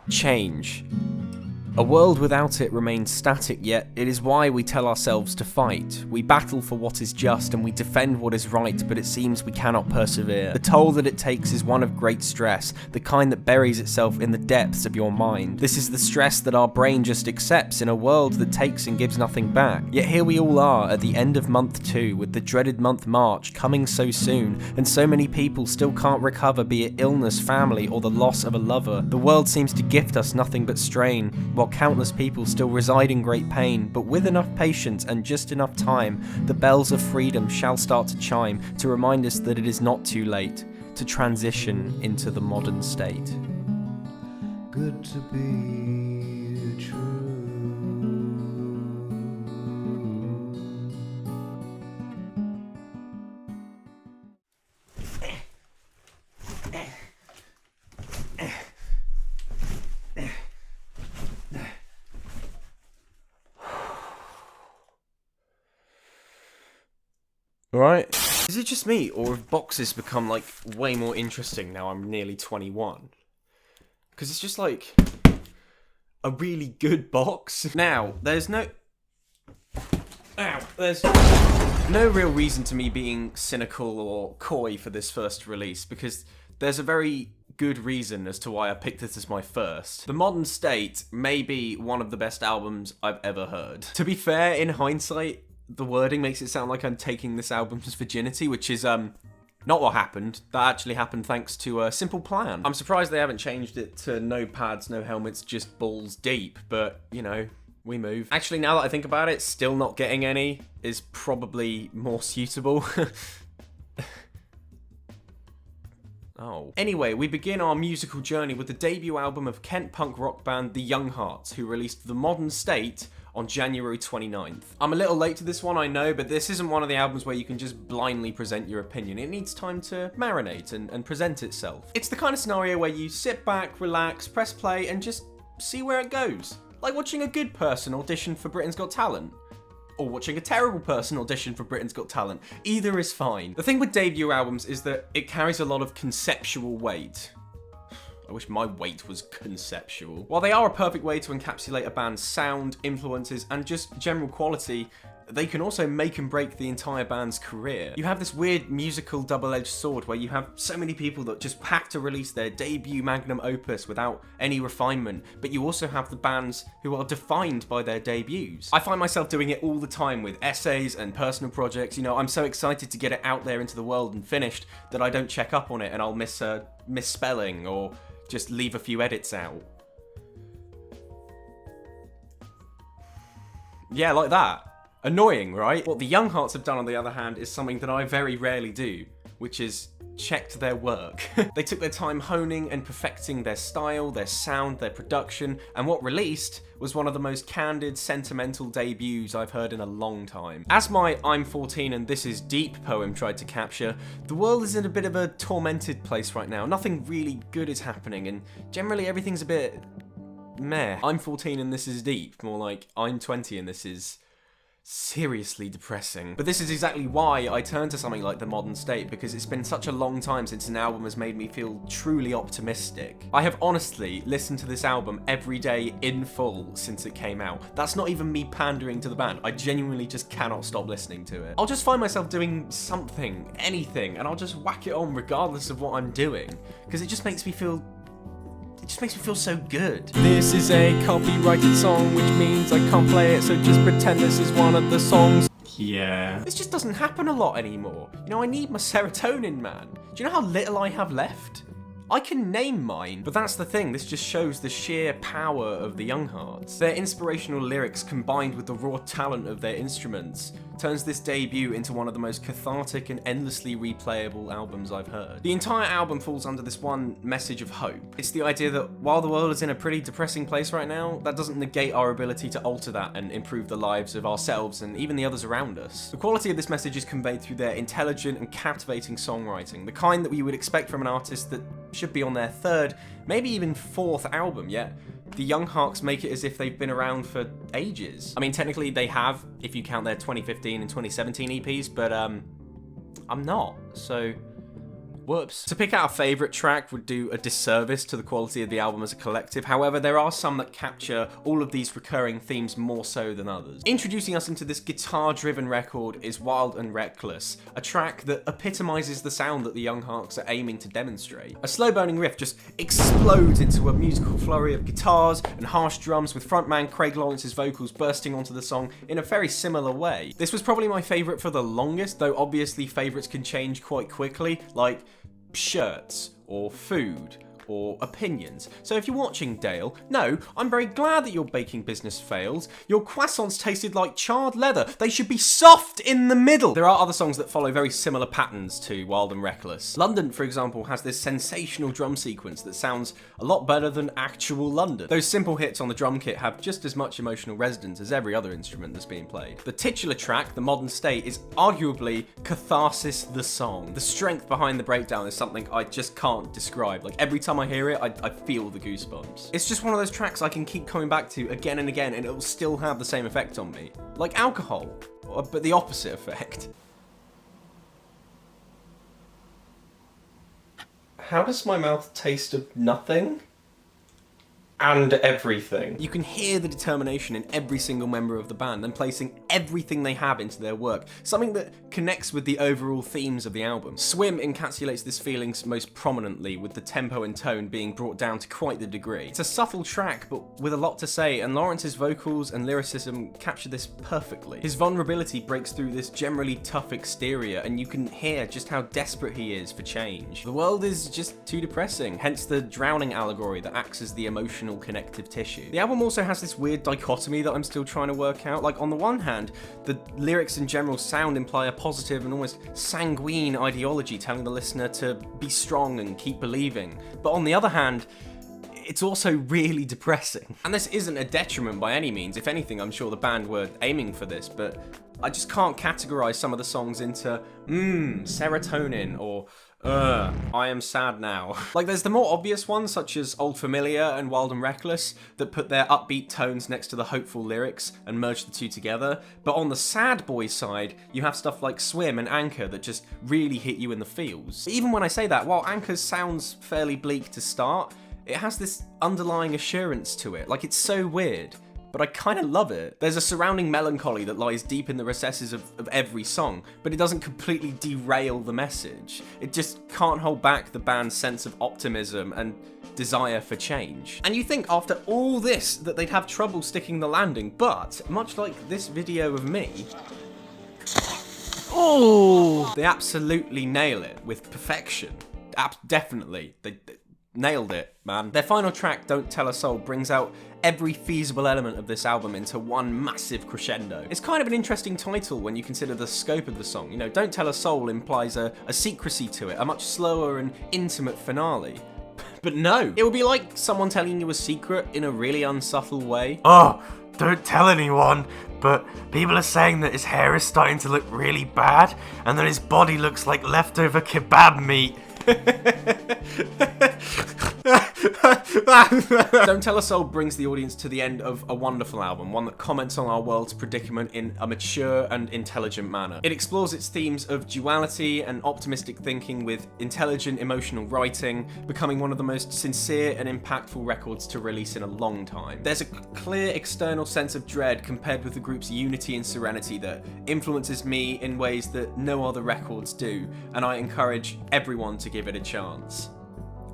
change. A world without it remains static, yet it is why we tell ourselves to fight. We battle for what is just and we defend what is right, but it seems we cannot persevere. The toll that it takes is one of great stress, the kind that buries itself in the depths of your mind. This is the stress that our brain just accepts in a world that takes and gives nothing back. Yet here we all are at the end of month 2, with the dreaded month March coming so soon, and so many people still can't recover, be it illness, family, or the loss of a lover. The world seems to gift us nothing but strain, while countless people still reside in great pain, but with enough patience and just enough time, the bells of freedom shall start to chime to remind us that it is not too late to transition into the modern state. Good to be true. Alright. Is it just me, or have boxes become, like, way more interesting now I'm nearly 21? Because it's just, like, a really good box. Now, there's no real reason to me being cynical or coy for this first release, because there's a very good reason as to why I picked this as my first. The Modern State may be one of the best albums I've ever heard. To be fair, in hindsight, the wording makes it sound like I'm taking this album's virginity, which is, not what happened. That actually happened thanks to a simple plan. I'm surprised they haven't changed it to no pads, no helmets, just balls deep, but, you know, we move. Actually, now that I think about it, still not getting any is probably more suitable. Oh. Anyway, we begin our musical journey with the debut album of Kent punk rock band The Young Hearts, who released The Modern State on January 29th. I'm a little late to this one, I know, but this isn't one of the albums where you can just blindly present your opinion. It needs time to marinate and present itself. It's the kind of scenario where you sit back, relax, press play, and just see where it goes. Like watching a good person audition for Britain's Got Talent. Or watching a terrible person audition for Britain's Got Talent. Either is fine. The thing with debut albums is that it carries a lot of conceptual weight. I wish my weight was conceptual. While they are a perfect way to encapsulate a band's sound, influences, and just general quality, they can also make and break the entire band's career. You have this weird musical double-edged sword where you have so many people that just pack to release their debut magnum opus without any refinement, but you also have the bands who are defined by their debuts. I find myself doing it all the time with essays and personal projects. You know, I'm so excited to get it out there into the world and finished that I don't check up on it and I'll miss misspelling or just leave a few edits out. Yeah, like that. Annoying, right? What the Young Hearts have done, on the other hand, is something that I very rarely do, which is checked their work. They took their time honing and perfecting their style, their sound, their production, and what released was one of the most candid, sentimental debuts I've heard in a long time. As my I'm 14 and This Is Deep poem tried to capture, the world is in a bit of a tormented place right now. Nothing really good is happening, and generally everything's a bit meh. I'm 14 and This Is Deep, more like I'm 20 and this is seriously depressing. But this is exactly why I turn to something like The Modern State, because it's been such a long time since an album has made me feel truly optimistic. I have honestly listened to this album every day in full since it came out. That's not even me pandering to the band. I genuinely just cannot stop listening to it. I'll just find myself doing something, anything, and I'll just whack it on regardless of what I'm doing, because it just makes me feel so good. This is a copyrighted song, which means I can't play it, so just pretend this is one of the songs. Yeah. This just doesn't happen a lot anymore. You know, I need my serotonin, man. Do you know how little I have left? I can name mine, but that's the thing, this just shows the sheer power of the Young Hearts. Their inspirational lyrics combined with the raw talent of their instruments turns this debut into one of the most cathartic and endlessly replayable albums I've heard. The entire album falls under this one message of hope. It's the idea that while the world is in a pretty depressing place right now, that doesn't negate our ability to alter that and improve the lives of ourselves and even the others around us. The quality of this message is conveyed through their intelligent and captivating songwriting, the kind that we would expect from an artist that should be on their third, maybe even fourth album, yet the Young Hearts make it as if they've been around for ages. I mean, technically they have, if you count their 2015 and 2017 EPs, but I'm not, so Whoops. To pick out a favourite track would do a disservice to the quality of the album as a collective. However, there are some that capture all of these recurring themes more so than others. Introducing us into this guitar-driven record is Wild and Reckless, a track that epitomises the sound that the Young Hearts are aiming to demonstrate. A slow-burning riff just explodes into a musical flurry of guitars and harsh drums, with frontman Craig Lawrence's vocals bursting onto the song in a very similar way. This was probably my favourite for the longest, though obviously favourites can change quite quickly, like shirts or food or opinions. So if you're watching, Dale, no, I'm very glad that your baking business failed. Your croissants tasted like charred leather. They should be soft in the middle. There are other songs that follow very similar patterns to Wild and Reckless. London, for example, has this sensational drum sequence that sounds a lot better than actual London. Those simple hits on the drum kit have just as much emotional resonance as every other instrument that's being played. The titular track, The Modern State, is arguably Catharsis the song. The strength behind the breakdown is something I just can't describe. Like, every time I hear it, I feel the goosebumps. It's just one of those tracks I can keep coming back to again and again, and it will still have the same effect on me. Like alcohol, but the opposite effect. How does my mouth taste of nothing? And everything. You can hear the determination in every single member of the band and placing everything they have into their work, something that connects with the overall themes of the album. Swim encapsulates this feelings most prominently, with the tempo and tone being brought down to quite the degree. It's a subtle track, but with a lot to say, and Lawrence's vocals and lyricism capture this perfectly. His vulnerability breaks through this generally tough exterior, and you can hear just how desperate he is for change. The world is just too depressing, hence the drowning allegory that acts as the emotional connective tissue. The album also has this weird dichotomy that I'm still trying to work out. Like, on the one hand, the lyrics and general sound imply a positive and almost sanguine ideology telling the listener to be strong and keep believing. But on the other hand, it's also really depressing. And this isn't a detriment by any means. If anything, I'm sure the band were aiming for this, but I just can't categorize some of the songs into, serotonin, or I am sad now. Like, there's the more obvious ones, such as Old Familiar and Wild and Reckless, that put their upbeat tones next to the hopeful lyrics and merge the two together. But on the sad boy side, you have stuff like Swim and Anchor that just really hit you in the feels. Even when I say that, while Anchor sounds fairly bleak to start, it has this underlying assurance to it. Like, it's so weird, but I kind of love it. There's a surrounding melancholy that lies deep in the recesses of every song, but it doesn't completely derail the message. It just can't hold back the band's sense of optimism and desire for change. And you think after all this that they'd have trouble sticking the landing, but much like this video of me, they absolutely nail it with perfection. Definitely. They nailed it, man. Their final track, Don't Tell a Soul, brings out every feasible element of this album into one massive crescendo. It's kind of an interesting title when you consider the scope of the song. You know, Don't Tell a Soul implies a secrecy to it, a much slower and intimate finale. But no, it would be like someone telling you a secret in a really unsubtle way. Oh, don't tell anyone, but people are saying that his hair is starting to look really bad, and that his body looks like leftover kebab meat. Don't Tell a Soul brings the audience to the end of a wonderful album, one that comments on our world's predicament in a mature and intelligent manner. It explores its themes of duality and optimistic thinking with intelligent emotional writing, becoming one of the most sincere and impactful records to release in a long time. There's a clear external sense of dread compared with the group's unity and serenity that influences me in ways that no other records do, and I encourage everyone to give it a chance.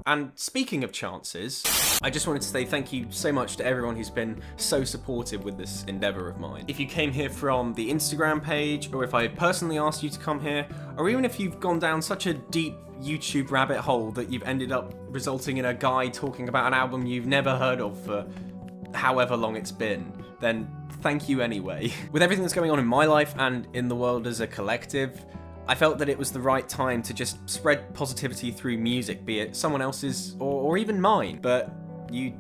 And speaking of chances, I just wanted to say thank you so much to everyone who's been so supportive with this endeavour of mine. If you came here from the Instagram page, or if I personally asked you to come here, or even if you've gone down such a deep YouTube rabbit hole that you've ended up resulting in a guy talking about an album you've never heard of for however long it's been, then thank you anyway. With everything that's going on in my life and in the world as a collective, I felt that it was the right time to just spread positivity through music, be it someone else's or even mine. But you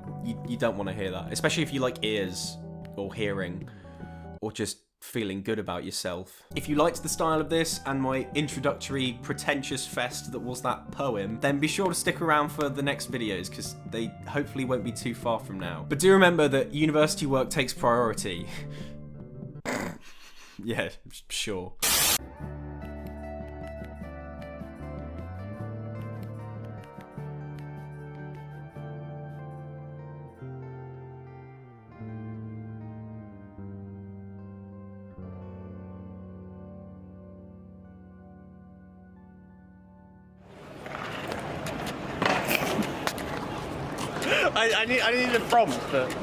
don't want to hear that, especially if you like ears or hearing or just feeling good about yourself. If you liked the style of this and my introductory pretentious fest that was that poem, then be sure to stick around for the next videos, because they hopefully won't be too far from now. But do remember that university work takes priority. Yeah, sure. I need a prompt, but...